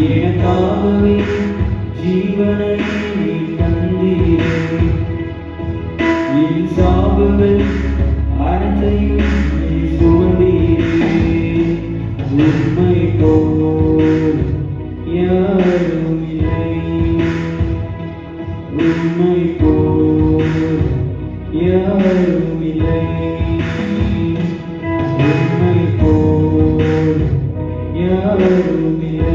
எனக்காகவே ஜீவனை நீ தந்தீரே. என் சாவுகள் அனைத்தையும் நீ சுமந்தீரே. உம்மை போல் யாரும் இல்லை. உம்மை போல் யாரும் இல்லை. உம்மை போல் யாரும் இல்லை.